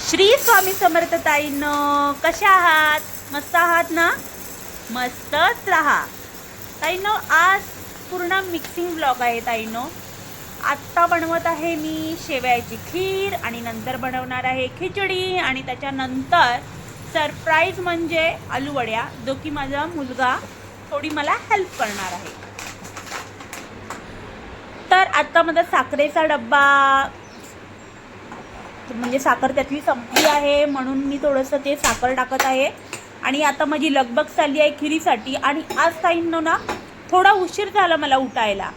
श्री स्वामी समर्थ ताईंनो, कशा आहात? मस्त आहात ना? मस्तच राहा ताईंनो. आज पूर्ण मिक्सिंग ब्लॉग आहे ताईंनो. आत्ता बनवत आहे मी शेवयाची खीर आणि नंतर बनवणार आहे खिचडी आणि त्याच्यानंतर सरप्राईज म्हणजे आलू वड्या, जो की माझा मुलगा थोडी मला हेल्प करणार आहे. तर आता माझा साखरेचा डब्बा म्हणजे साखर त्यातली संपली आहे, म्हणून मी थोडंसं ते साखर टाकत आहे. आणि आता माझी लगबग चालली आहे खिरीसाठी. आणि आज ताईंनो ना थोडा उशीर झाला मला उठायला,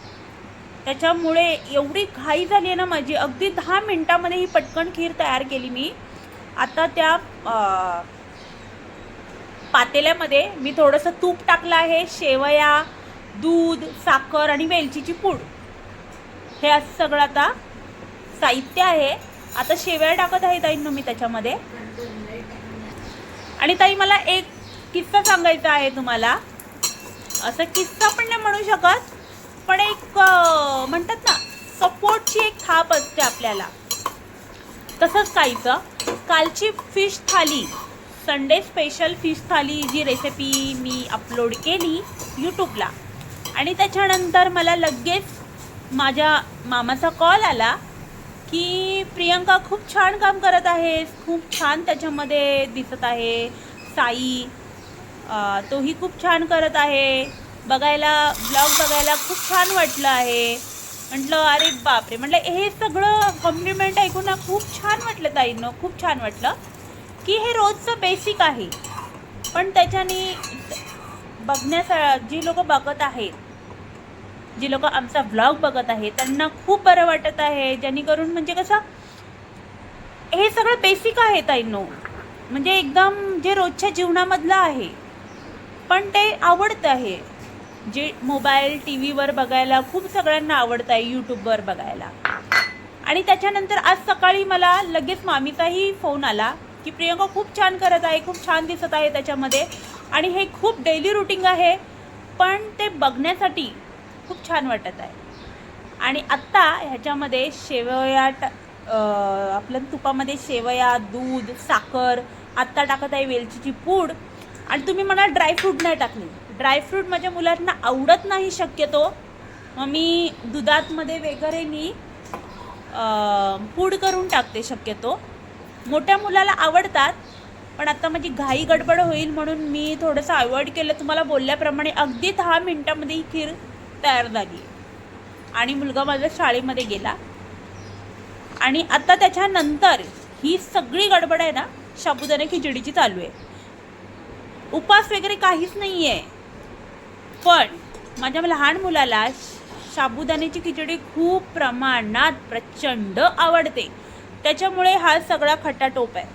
त्याच्यामुळे एवढी घाई झाली आहे ना माझी. अगदी 10 मिनटामध्ये ही पटकन खीर तयार केली मी. आता त्या पातेल्यामध्ये मी थोडंसं तूप टाकलं आहे, शेवया, दूध, साखर आणि वेलचीची पूड, हे असं सगळं आता साहित्य आहे. आता शेवया टाकत आहे ताईंनो मी त्याच्यामध्ये. आणि ताई मला एक किस्सा सांगायचा आहे तुम्हाला. असं किस्सा पण नाही म्हणू शकत, पण एक म्हणतात ना सपोर्टची एक थाप असते आपल्याला, तसंच काहीचं. कालची फिश थाली, संडे स्पेशल फिश थाली, जी रेसिपी मी अपलोड केली यूट्यूबला, आणि त्याच्यानंतर मला लगेच माझ्या मामाचा कॉल आला की प्रियंका खूप छान काम करत आहेस, खूप छान त्याच्यामध्ये दिसत आहे. साई तोही खूप छान करत आहे, बघायला ब्लॉग बघायला खूप छान वाटलं आहे. म्हटलं अरे बापरे, म्हटलं हे सगळं कॉम्प्लिमेंट ऐकून ना खूप छान वाटलं ताईंनो, खूप छान वाटलं की हे रोजचं बेसिक आहे, पण त्याच्याने बघण्यासा जी लोक बघत आहेत, जी लोक आमचा व्लॉग बघत आहे, त्यांना खूप बरं वाटत आहे. जेणेकरून म्हणजे कसं हे सगळं बेसिक आहे ताईंनो, म्हणजे एकदम जे रोजच्या जीवनामधलं आहे, पण ते आवडतं आहे. जे मोबाईल टी व्हीवर बघायला खूप सगळ्यांना आवडतं आहे, यूट्यूबवर बघायला. आणि त्याच्यानंतर आज सकाळी मला लगेच मामीचाही फोन आला की प्रियंका खूप छान करत आहे, खूप छान दिसत आहे त्याच्यामध्ये, आणि हे खूप डेली रुटीन आहे, पण ते बघण्यासाठी खूप छान वाटत आहे. आणि आत्ता ह्याच्यामध्ये शेवया आपल्या तुपामध्ये शेवया, दूध, साखर, आत्ता टाकत आहे वेलचीची पूड. आणि तुम्ही मला ड्रायफ्रूट नाही टाकले. ड्रायफ्रूट माझ्या मुलांना आवडत नाही शक्यतो, मग मी दुधातमध्ये वगैरे मी पूड करून टाकते शक्यतो. मोठ्या मुलाला आवडतात, पण आता माझी घाई गडबड होईल म्हणून मी थोडंसं अवॉइड केलं. तुम्हाला बोलल्याप्रमाणे अगदी 10 मिनटामध्ये ही खीर तयार झाली आणि मुलगा माझा शाळेमध्ये गेला. आणि आता त्याच्यानंतर ही सगळी गडबड आहे ना साबुदाणा खिचडीची चालू आहे. उपास वगैरे काहीच नाही आहे, पण माझ्या लहान मुलाला साबुदाण्याची खिचडी खूप प्रमाणात प्रचंड आवडते, त्याच्यामुळे हा सगळा खटाटोप आहे.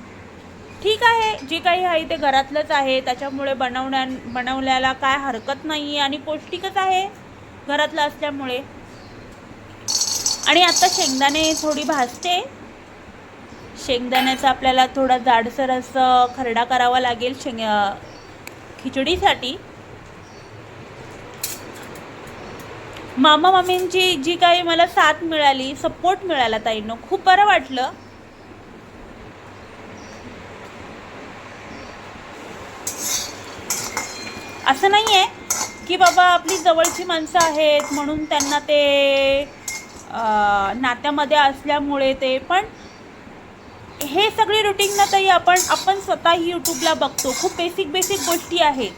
ठीक आहे, जे काही आहे ते घरातलंच आहे, त्याच्यामुळे बनवल्याला काय हरकत नाही आहे आणि पौष्टिकच आहे घरातलं असल्यामुळे. आणि आता शेंगदाणे थोडी भाजते. शेंगदाण्याचा आपल्याला थोडा जाडसर असं खरडा करावा लागेल खिचडीसाठी. मामा मामींची जी काही मला साथ मिळाली, सपोर्ट मिळाला ताईंनो, खूप बरं वाटलं. असं नाही आहे की बाबा आपली जवळची माणसं आहेत म्हणून त्यांना ते नात्यामध्ये असल्यामुळे ते, पण हे सगळे रुटीन ना ताई आपण स्वतःही यूट्यूबला बघतो. खूप बेसिक गोष्टी आहेत,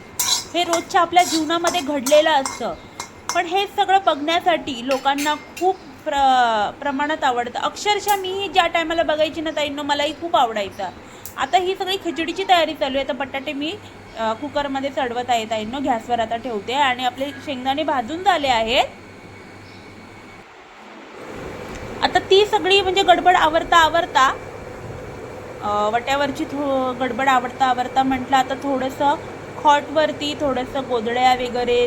हे रोजच्या आपल्या जीवनामध्ये घडलेलं असतं, पण हे सगळं बघण्यासाठी लोकांना खूप प्रमाणात आवडतं. अक्षरशः मी ज्या टायमाला बघायची ना ताईंनो, मलाही खूप आवडायचं. आता ही सगळी खिचडीची तयारी चालू आहे. आता बटाटे मी कुकरमध्ये चढवत आहे ताईंनो, गॅसवर आता ठेवते. आणि आपले शेंगदाणे भाजून झाले आहेत. आता ती सगळी म्हणजे गडबड आवरता वट्यावरची गडबड आवरता म्हटलं आता थोडंसं खॉटवरती थोडंसं गोधड्या वगैरे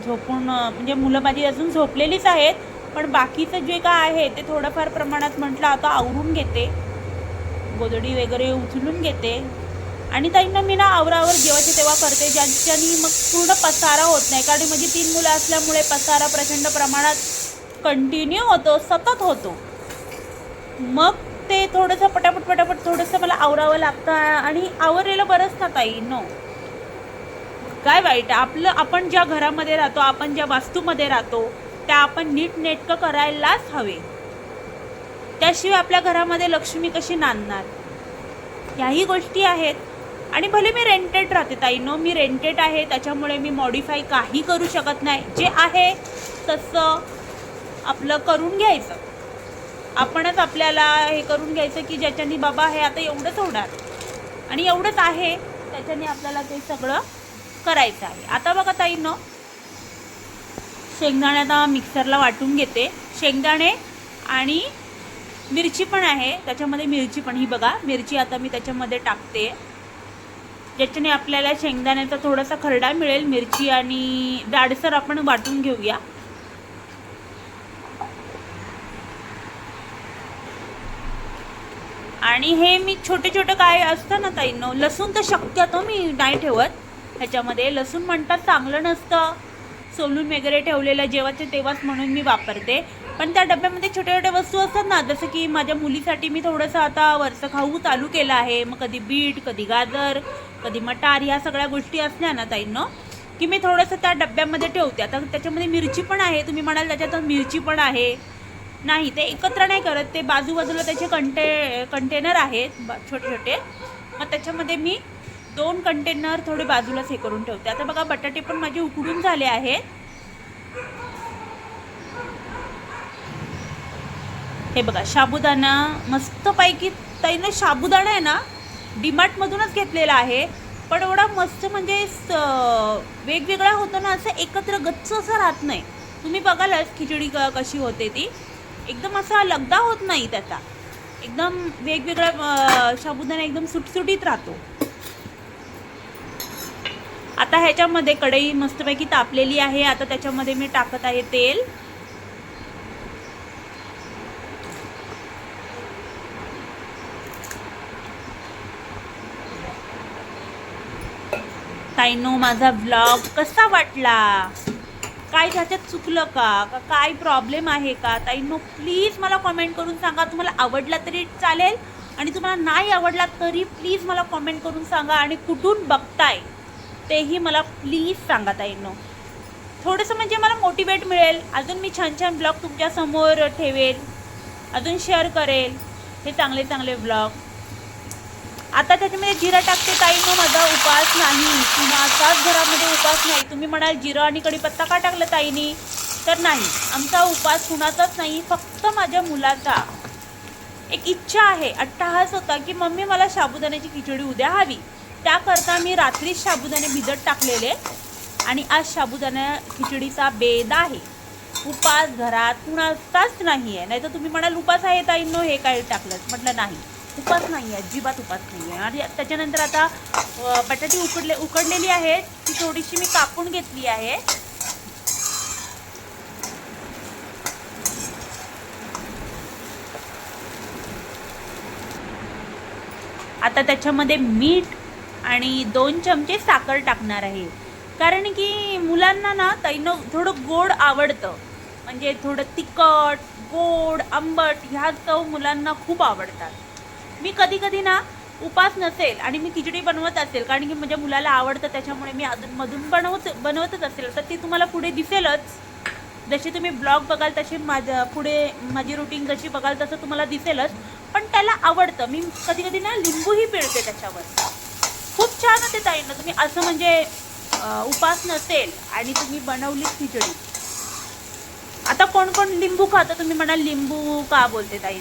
झोपून, म्हणजे मुलं माझी अजून झोपलेलीच आहेत, पण बाकीचं जे काय आहे ते थोडंफार प्रमाणात म्हटलं आता आवरून घेते, गोधडी वगैरे उचलून घेते. आणि ताईंना मी ना आवरावर जेव्हाचे तेव्हा करते, ज्याच्यानी मग पूर्ण पसारा होत नाही. कारण माझी 3 मुलं असल्यामुळे पसारा प्रचंड प्रमाणात कंटिन्यू होतो, सतत होतो. मग ते थोडंसं पटापट थोडंसं मला आवरावं लागतं आणि आवरलेलं बरंच ना ताई. नो, काय वाईट आपलं, आपण ज्या घरामध्ये राहतो, आपण ज्या वास्तूमध्ये राहतो त्या आपण नीटनेटकं करायलाच हवे. त्याशिवाय आपल्या घरामध्ये लक्ष्मी कशी नांदणार, ह्याही गोष्टी आहेत. आणि भले मी रेंटेड राहते ताई, नो, मी रेंटेड आहे, त्याच्यामुळे मी मॉडिफाय काही करू शकत नाही. जे आहे तसं आपलं करून घ्यायचं. आपणच आपल्याला हे करून घ्यायचं की ज्याच्याने बाबा हे आता एवढंच होणार आणि एवढंच आहे, त्याच्याने आपल्याला ते सगळं करायचं आहे. आता बघा ताई, नो, शेंगदाणे आता मिक्सरला वाटून घेते. शेंगदाणे आणि मिरची पण आहे त्याच्यामध्ये, मिरची पण, ही बघा मिरची आता मी त्याच्यामध्ये टाकते, ज्याच्याने आपल्याला शेंगदाण्याचा थोडासा खरडा मिळेल. मिरची आणि जाडसर आपण वाटून घेऊया. आणि हे मी छोटे छोटे काय असतं ना ताई, नो, लसूण तर शक्यतो मी नाही ठेवत ह्याच्यामध्ये. लसूण म्हणतात चांगलं नसतं, सोलून वगैरे ठेवलेलं जेव्हाचे तेव्हाच म्हणून मी वापरते. पण त्या डब्यामध्ये छोट्या छोट्या वस्तू असतात ना, जसं की माझ्या मुलीसाठी मी थोडंसं आता वरचं खाऊ चालू केलं आहे. मग कधी बीट, कधी गाजर, कधी मटार, ह्या सगळ्या गोष्टी असल्या ना ताईंनो, की मी थोडंसं त्या डब्यामध्ये ठेवते. आता त्याच्यामध्ये मिरची पण आहे, तुम्ही म्हणाल त्याच्यात मिरची पण आहे, नाही, ते एकत्र नाही करत, ते बाजूबाजूला त्याचे कंटेनर आहेत छोटे छोटे. मग त्याच्यामध्ये मी 2 कंटेनर थोडे बाजूलाच हे करून ठेवते. आता बघा बटाटे पण माझे उकडून झाले आहेत. हे बघा साबुदाणा मस्तपैकी ताईनं, साबुदाणा आहे ना डीमार्टमधूनच घेतलेला आहे, पण एवढा मस्त म्हणजे वेगवेगळा होतो ना, असं एकत्र गच्च असं राहत नाही. तुम्ही बघालच खिचडी कशी होते ती, एकदम असा लगदा होत नाही त्याचा, एकदम वेगवेगळा साबुदाणा एकदम सुटसुटीत राहतो. आता ह्याच्यामध्ये कढई मस्तपैकी तापलेली आहे. आता त्याच्यामध्ये मी टाकत आहे तेल. ताईंनो, माझा व्लॉग कसा वाटला, काय त्याच्यात चुकलं का, काय प्रॉब्लेम आहे का ताईंनो, प्लीज मला कमेंट करून सांगा. तुम्हाला आवडला तरी चालेल आणि तुम्हाला नाही आवडला तरी प्लीज मला कमेंट करून सांगा. आणि कुठून बघताय तेही मला प्लीज सांगा ताईंनो. थोडंसं म्हणजे मला मोटिवेट मिळेल, अजून मी छान छान ब्लॉग तुमच्यासमोर ठेवेल, अजून शेअर करेल हे चांगले चांगले ब्लॉग. आता त्याच्यामध्ये जिरा टाकते ताईंनो. माझा उपास नाही, कुणाचाच घरामध्ये उपास नाही. तुम्ही म्हणाल जिरा आणि कढीपत्ता का टाकलं ताईंनी, तर नाही, आमचा उपास कुणाचाच नाही, फक्त माझ्या मुलाचा एक इच्छा आहे, अट्टहास होता की मम्मी मला साबुदाण्याची खिचडी उद्या हवी. त्याकरता मी रात्रीच साबुदाणे भिजत टाकलेले आणि आज साबुदाणा खिचडीचा बेद आहे. उपास घरात कुणाचाच नाही आहे. नाही तर तुम्ही म्हणाल उपास आहे ताईंनो हे काय टाकलं, म्हटलं नाही, उपास नाही आहे, अजिबात उपास नाही आहे. आणि त्याच्यानंतर आता बटाटी उकडलेली आहेत, ती थोडीशी मी कापून घेतली आहे. आता त्याच्यामध्ये मीठ आणि 2 चमचे साखर टाकणार आहे, कारण की मुलांना ना ताईंनो थोडं गोड आवडतं, म्हणजे थोडं तिखट, गोड, आंबट ह्या चव मुलांना खूप आवडतात. मी कधी कधी ना उपास नसेल आणि मी खिचडी बनवत असेल, कारण की माझ्या मुलाला आवडतं, त्याच्यामुळे मी अधूनमधून बनवतच असेल, तर ती तुम्हाला पुढे दिसेलच. जसे तुम्ही ब्लॉग बघाल तसे पुढे माझी रुटीन जशी बघाल तसं तुम्हाला दिसेलच. पण त्याला आवडतं. मी कधी कधी ना लिंबूही पिळते त्याच्यावर, खूप छान होते ताईंना. तुम्ही असं म्हणजे उपास नसेल आणि तुम्ही बनवली खिचडी. आता कोण कोण लिंबू खातं, तुम्ही म्हणाल लिंबू का बोलते ताई,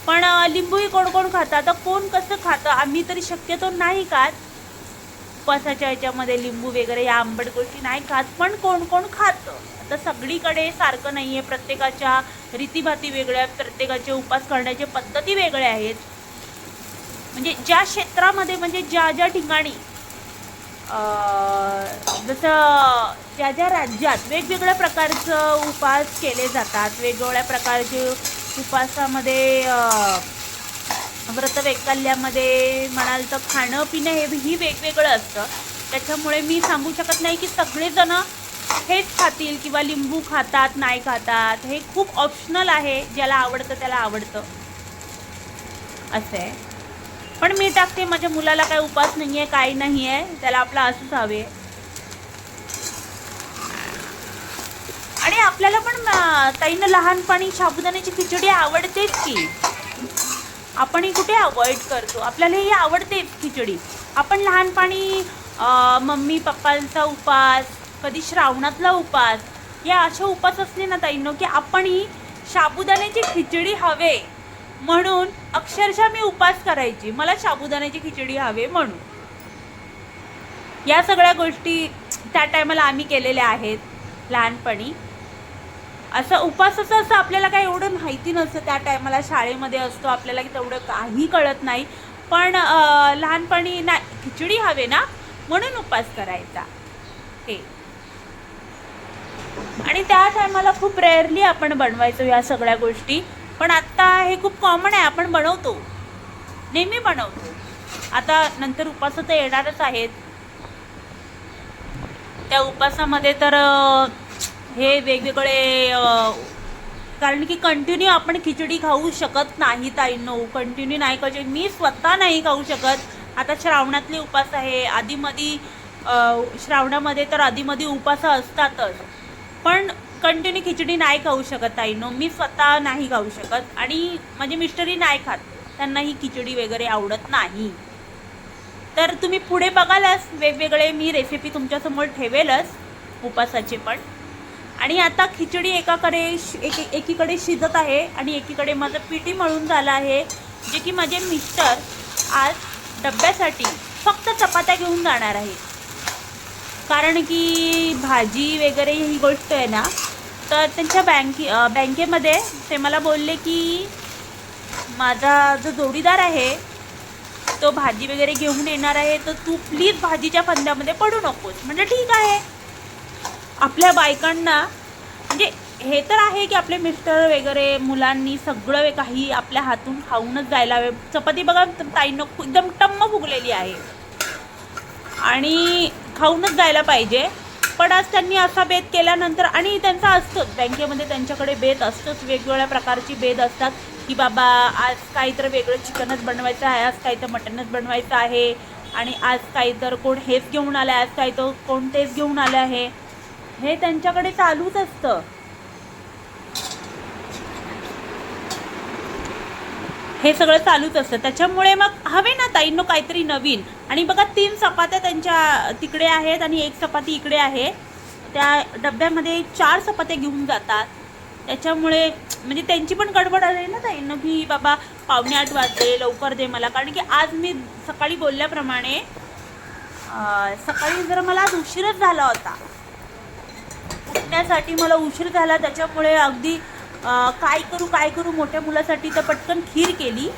पण लिंबूही कोण कोण खातं. आता कोण कसं खातं, आम्ही तरी शक्यतो नाही खात, उपासाच्या ह्याच्यामध्ये लिंबू वगैरे या आंबट गोष्टी नाही खात, पण कोण कोण खातं. आता सगळीकडे सारखं नाही आहे, प्रत्येकाच्या रीतीभाती वेगळ्या, प्रत्येकाचे उपास करण्याचे पद्धती वेगळ्या आहेत. म्हणजे ज्या क्षेत्रामध्ये, म्हणजे ज्या ज्या ठिकाणी जसं ज्या ज्या राज्यात वेगवेगळ्या प्रकारचं उपास केले जातात, वेगवेगळ्या प्रकारचे उपासामध्ये व्रतवैकल्यामध्ये म्हणाल तर खाणं पिणं हेही वेगवेगळं असतं. त्याच्यामुळे मी सांगू शकत नाही की सगळेजण हेच खातील किंवा लिंबू खातात नाही खातात, हे खूप ऑप्शनल आहे, ज्याला आवडतं त्याला आवडतं. असं आहे. पण मी टाकते, माझ्या मुलाला काही उपास नाही आहे, काही नाही आहे, त्याला आपलं असंच हवे. आणि आपल्याला पण ताईनं लहानपणी साबुदाण्याची खिचडी आवडतेच की, आपणही कुठे अवॉइड करतो, आपल्याला ही आवडते खिचडी. आपण लहानपणी मम्मी पप्पांचा उपास, कधी श्रावणातला उपास, या अशा उपास असले ना ताईंनो की आपणही साबुदाण्याची खिचडी हवे म्हणून अक्षरशः मी उपास करायची, मला साबुदाण्याची खिचडी हवे म्हणून. या सगळ्या गोष्टी त्या टायमाला आम्ही केलेल्या आहेत लहानपणी. असं उपासाचं असं आपल्याला काही एवढं माहिती नसतं त्या टायमाला, शाळेमध्ये असतो आपल्याला की तेवढं काही कळत नाही. पण लहानपणी ना खिचडी हवे ना म्हणून उपास करायचा हे. आणि त्या टायमाला खूप रेअरली आपण बनवायचो या सगळ्या गोष्टी, पण आत्ता हे खूप कॉमन आहे, आपण बनवतो, नेहमी बनवतो. आता नंतर उपास तर येणारच आहेत, त्या उपासामध्ये तर हे वेगवेगळे कारण की कंटिन्यू आपण खिचडी खाऊ शकत नाही ताईंनो, कंटिन्यू नाही खाऊ शकत, मी स्वतः नाही खाऊ शकत. आता श्रावणातले उपास आहे, आधीमध्ये श्रावणामध्ये तर आधीमध्ये उपास असतातच, पण कंटिन्यू खिचडी नाही खाऊ शकत ताईंनो, मी स्वतः नाही खाऊ शकत. आणि माझे मिस्टरही नाही खात, त्यांना ही खिचडी वगैरे आवडत नाही. तर तुम्ही पुढे बघालच वेगवेगळे मी रेसिपी तुमच्यासमोर ठेवेलच उपासाचे पण. आणि आता खिचडी एकीकडे शिजत आहे आणि एकीकडे माझं पिठी मळून झालं आहे, जे की माझे मिस्टर आज डब्यासाठी फक्त चपात्या घेऊन जाणार आहे. कारण की भाजी वगैरे ही गोष्ट आहे ना, तर त्यांच्या बँकेमध्ये ते मला बोलले की माझा जो जोडीदार आहे तो भाजी वगैरे घेऊन येणार आहे, तर तू प्लीज भाजीच्या फंद्यामध्ये पडू नकोस. म्हणजे ठीक आहे, आपल्या बायकांना म्हणजे हे तर आहे की आपले मिस्टर वगैरे मुलांनी सगळं काही आपल्या हातून खाऊनच जायला हवे. चपाती बघा ताईंनो एकदम टम्म फुगलेली आहे आणि खाऊनच जायला पाहिजे. पण आज त्यांनी असा बेत केल्यानंतर, आणि त्यांचा असतोच बँकेमध्ये, त्यांच्याकडे बेत असतोच, वेगवेगळ्या प्रकारची बेत असतात की बाबा आज काही तर वेगळं चिकनच बनवायचं आहे, आज काही तर मटनच बनवायचं आहे, आणि आज काही तर कोण हेच घेऊन आलं आहे, आज काही तर कोण तेच घेऊन आलं आहे, हे त्यांच्याकडे चालूच असतं. हे सगळं चालूच असतं, त्याच्यामुळे मग हवे ना ताईंनो काहीतरी नवीन. आणि बघा 3 चपात्या त्यांच्या तिकडे आहेत आणि 1 चपाती इकडे आहे, त्या डब्यामध्ये 4 चपात्या घेऊन जातात. त्याच्यामुळे म्हणजे त्यांची पण गडबड आहे ना ताईंनो की बाबा 7:45 वाजले, लवकर दे मला. कारण की आज मी सकाळी बोलल्याप्रमाणे सकाळी जरा मला आज उशीरच झाला होता, उठण्यासाठी मला उशीर झाला, त्याच्यामुळे अगदी काय करू मोठ्या मुलासाठी तर पटकन खीर केली.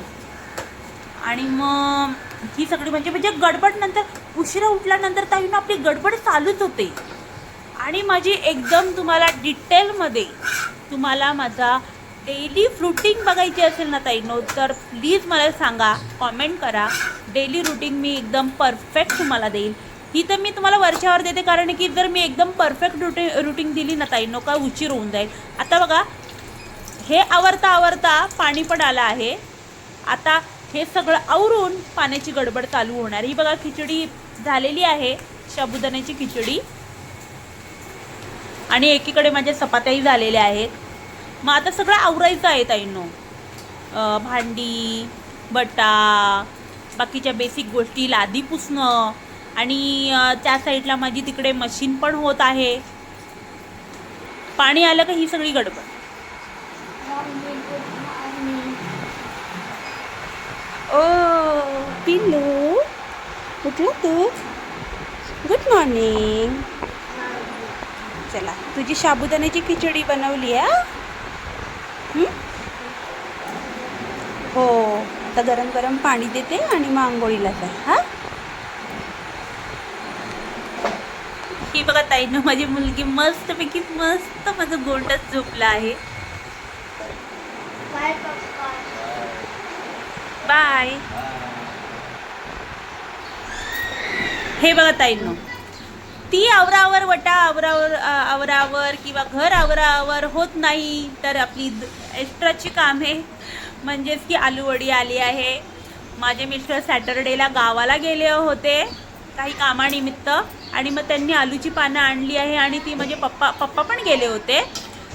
आणि मग ही सगळी म्हणजे गडबड, नंतर उशिरा उठल्यानंतर ताईंनो आपली गडबड चालूच होते. आणि माझी एकदम तुम्हाला डिटेलमध्ये तुम्हाला माझा डेली रुटीन बघायची असेल ना ताईंनो, तर प्लीज मला सांगा, कॉमेंट करा. डेली रुटीन मी एकदम परफेक्ट तुम्हाला देईल. ही तर मी तुम्हाला वरच्यावर देते, कारण की जर मी एकदम परफेक्ट रुटीन दिली ना ताईंनो का उशीर होऊन जाईल. आता बघा हे आवरता पाणी पण आलं आहे. आता हे सगळं आवरून पाण्याची गडबड चालू होणार. ही बघा खिचडी झालेली आहे, साबुदाण्याची खिचडी, आणि एकीकडे माझ्या चपात्याही झालेल्या आहेत. मग आता सगळं आवरायचं आहे ताईंनो, भांडी, बटा, बाकीच्या बेसिक गोष्टी, लादी पुसणं, आणि त्या साईडला माझी तिकडे मशीन पण होत आहे. पाणी आलं का ही सगळी गडबड. ओ पिल्लू, उठला तू? Good morning. चला तुझी साबुदाण्याची खिचडी बनवली आहे. हो, आता गरम गरम पाणी देते आणि मग आंघोळीला जा. हां, ही बघा ताईंनो माझी मुलगी मस्तपैकी मस्त माझं गोंडच झोपला आहे. बाय. हे बघा ताईंनो, ती आवरावर वटा आवरावर किंवा घर आवरावर होत नाही, तर आपली एक्स्ट्राची कामे म्हणजेच की आलूवडी आली आहे. माझे मिस्टर सॅटरडेला गावाला गेले होते काही कामानिमित्त आणि मग त्यांनी आलूची पानं आणली आहे आणि ती म्हणजे पप्पा पण गेले होते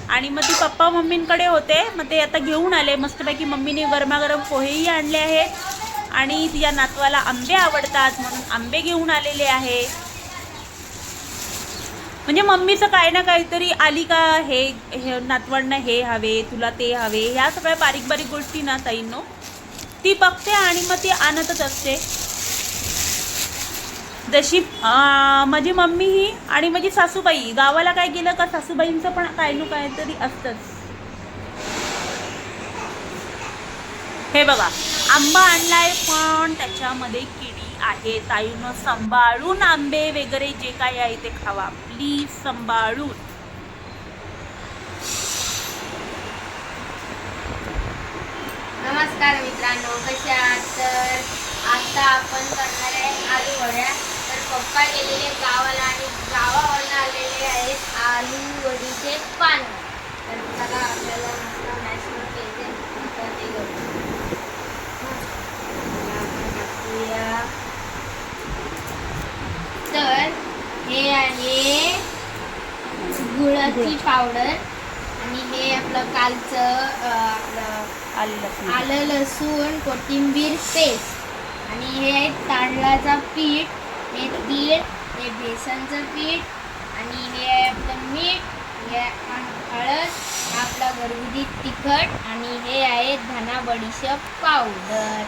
आणि मग ती पप्पा मम्मींकडे होते. मग ते आता घेऊन आले मस्तपैकी. मम्मीने गरमागरम पोहेही आणले आहेत आणि तिच्या नातवाला आंबे आवडतात म्हणून आंबे घेऊन आलेले आहे. म्हणजे मम्मीचं काय ना काहीतरी आली का हे नातवंड हे हवे, तुला ते हवे, ह्या सगळ्या बारीक बारीक गोष्टी ना ताईंनो ती बघते आणि मग ती आणतच असते. जशी माझी मम्मी ही आणि माझी सासूबाई गावाला काय गेलं का सासूबाईंचं पण काय ना काहीतरी असतंच. हे बघा आंबा आणलाय पण त्याच्यामध्ये किडी आहे. ताईनं सांभाळून आंबे वगैरे जे काय आहे ते खावा प्लीज, सांभाळून. नमस्कार मित्रांनो, कसे आहात? तर आता आपण करणार आहे आलू वड्या. तर पप्पा गेलेले गावाला आणि गावावरून आलेले आहेत आलू वडीचे पान. तर चला आपल्याला मस्त मॅश घ्यायचे. तर ते तर हे आहे गुळाची पावडर आणि हे आपलं कालचं आपलं आलं लसूण कोथिंबीर पेस्ट आणि हे आहे तांदळाचं पीठ, हे तीळ, हे बेसनचं पीठ आणि हे आहे आपलं मीठ, हे हळद, आपला घरगुती तिखट आणि हे आहे धना बडीशेप पावडर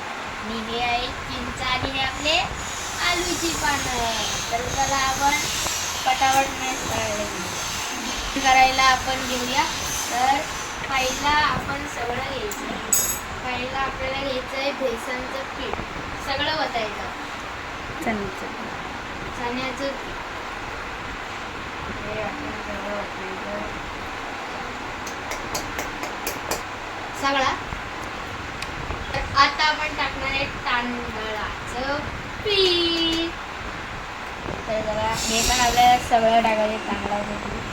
आणि हे आहे चिंच आणि हे आपले आलूची पानं. तर चला आपण पटापट मॅश करायला आपण घेऊया. तर पहिला आपण सगळं घ्यायचं. पहिला आपल्याला घ्यायचं आहे बेसनचं पीठ, सगळं वतायचं. चण्याचं हे आपण सगळं वतायचं सगळा. आता आपण टाकणार आहे तांदळाचं पीठ. तर जरा हे पण आपल्याला सगळं टाकायचं. तांदळाचं पीठ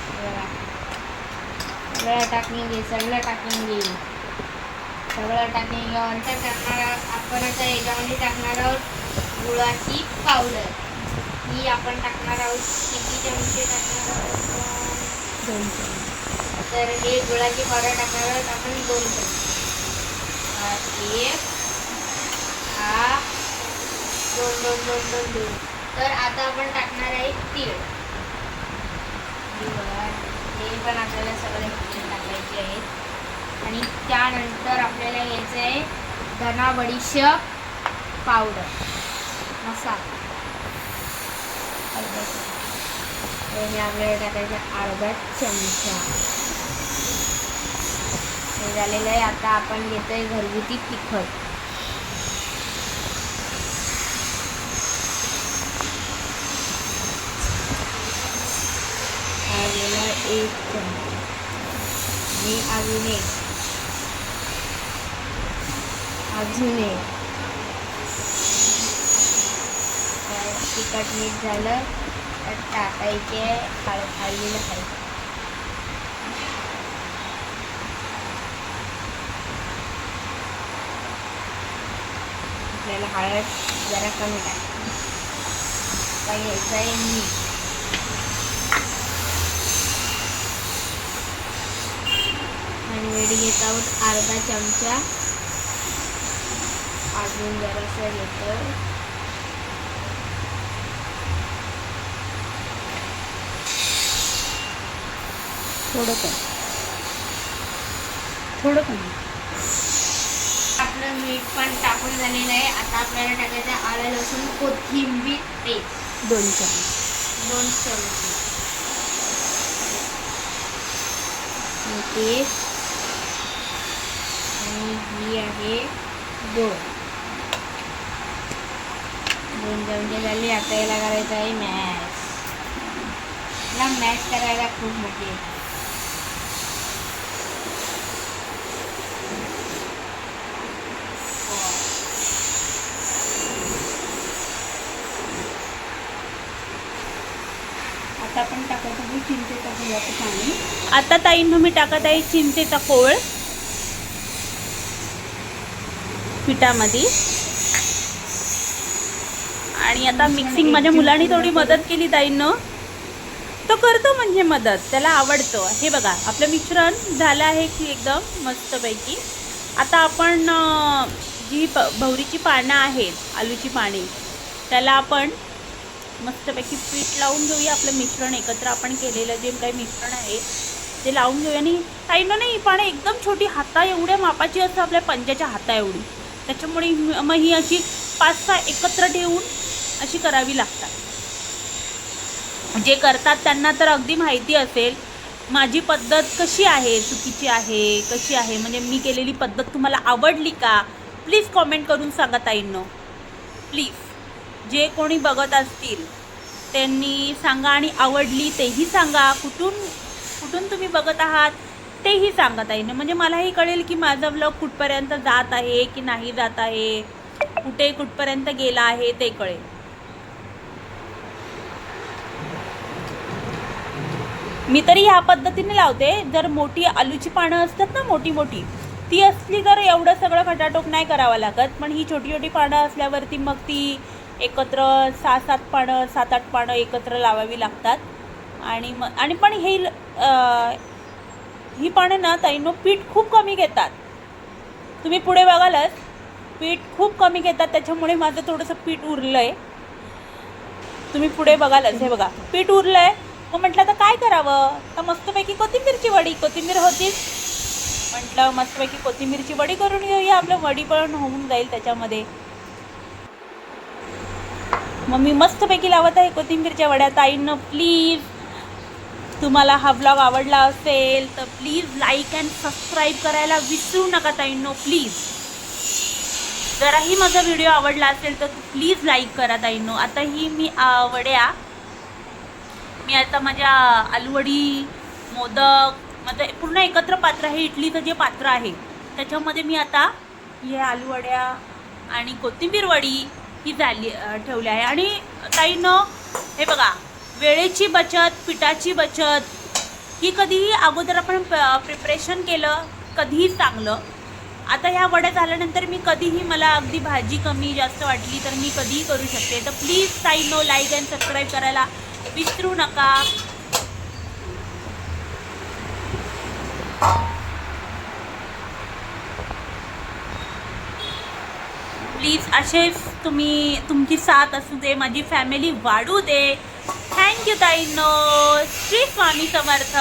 सगळं टाकून घे, सगळं टाकून घे, सगळं टाकून घेऊनंतर टाकणार आपण आता याच्यामध्ये टाकणार आहोत गुळाची पावडर. ही आपण टाकणार आहोत किती चमचे टाकणार आहोत? 2 चमचे. तर हे गुळाची पावडर टाकणार आहोत आपण 2 चमचे. हा 2. तर आता आपण टाकणार आहे तीळ. हे पण आपल्याला सगळे टाकायचे आहेत आणि त्यानंतर आपल्याला घ्यायचं आहे धना बडीशेप पावडर मसाला. हे आपल्याला टाकायचं अर्धा चमचा. हे झालेलं आहे. आता आपण घेतोय घरगुती तिखट. गेला 1 चमचा आणि अजून एक तिखट मीठ झालं तर टाकायचे हळदीला खायचं. आपल्याला हळद जरा कमी टाकायचं. घ्यायचं आहे मीठ. आणि मीठ घेत आहोत अर्धा चमचा. अजून जरासं घेतो. थोडं कमी. आपलं मीठ पण टाकून झालेलं आहे. आता आपल्याला टाकायचं आलं लसूण कोथिंबीर पेस्ट 2 चमचे. 2 चमचे. पेस्ट आणि ही आहे 2 चमचे झाली. आता याला करायचं आहे मॅश. मला मॅश करायला खूप मजा येते. आता आपण टाकत आहे चिंचेचा गुळाचं पाणी. आता ताईंनो मी टाकत आहे चिंचेचा कोळ. पिठामध्ये. आणि आता मिक्सिंग माझ्या मुलांनी थोडी मदत केली ताईंनो. तो करतो म्हणजे मदत, त्याला आवडतं. हे बघा आपलं मिश्रण झालं आहे की एकदम मस्तपैकी. आता आपण जी भवरीची पानं आहेत, आलूची पाने, त्याला आपण मस्तपैकी पीठ लावून घेऊया. आपलं मिश्रण एकत्र आपण केलेलं जे काही मिश्रण आहे ते लावून घेऊया. आणि ताईंनो नाही, ही पानं एकदम छोटी, हाता एवढ्या मापाची असतं, आपल्या पंजाच्या हाता एवढी. त्याच्यामुळे मग ही अशी 5-6 एकत्र ठेवून अशी करावी लागतात. जे करतात त्यांना तर अगदी माहिती असेल माझी पद्धत कशी आहे, चुकीची आहे, कशी आहे. म्हणजे मी केलेली पद्धत तुम्हाला आवडली का, प्लीज कॉमेंट करून सांगा ताईंनो. प्लीज जे कोणी बघत असतील त्यांनी सांगा. आणि आवडली तेही सांगा. कुठून तुम्ही बघत आहात तेही सांगा ताईंनो. म्हणजे मलाही कळेल की माझा व्लॉग कुठपर्यंत जात आहे की नाही जात आहे, कुठपर्यंत गेला आहे ते कळेल. मी तरी ह्या पद्धतीने लावते. जर मोठी आलूची पानं असतात ना, मोठी मोठी, ती असली तर एवढं सगळं खटाटोप नाही करावं लागत. पण ही छोटी छोटी पानं असल्यावरती मग ती एकत्र 6-7 पानं, 7-8 पानं एकत्र लावावी लागतात. आणि पण ही पानं ना ताईंनो पीठ खूप कमी घेतात. तुम्ही पुढे बघालच पीठ खूप कमी घेतात. त्याच्यामुळे माझं थोडंसं पीठ उरलं आहे. तुम्ही पुढे बघालच, हे बघा पीठ उरलं आहे. मग म्हटलं तर काय करावं, तर मस्तपैकी कोथिंबीरची वडी, कोथिंबीर होतीच, म्हटलं मस्तपैकी कोथिंबीरची वडी करून घेऊया. आपलं वडी पण होऊन जाईल त्याच्यामध्ये. मग मी मस्तपैकी लावत आहे कोथिंबीरच्या वड्या. ताईंनो प्लीज तुम्हाला हा व्लॉग आवडला असेल तर प्लीज लाईक अँड सबस्क्राईब करायला विसरू नका ताईंनो, प्लीज. जराही माझा व्हिडिओ आवडला असेल तर प्लीज लाईक करा ताईंनो. आता ही मी आता माझ्या आलूवडी, मोदक, माझं पूर्ण एकत्र पात्र आहे. इडलीचं जे पात्र आहे त्याच्यामध्ये मी आता हे आलूवड्या आणि कोथिंबीर वडी ही ठेवली आहे. आणि ताईंनो हे बघा, वेळेची बचत, पिठाची बचत, ही कधीही अगोदर आपण प्रिपरेशन केलं कधीही चांगलं. आता ह्या वड्या झाल्यानंतर मी कधीही, मला अगदी भाजी कमी जास्त वाटली तर मी कधीही करू शकते. तर प्लीज ताईंनो लाईक अँड सबस्क्राईब करायला विसरू नका. प्लीज असेच तुमची साथ असू दे, माझी फॅमिली वाढू दे. थँक्यू ताईंनो. श्री स्वामी समर्थ.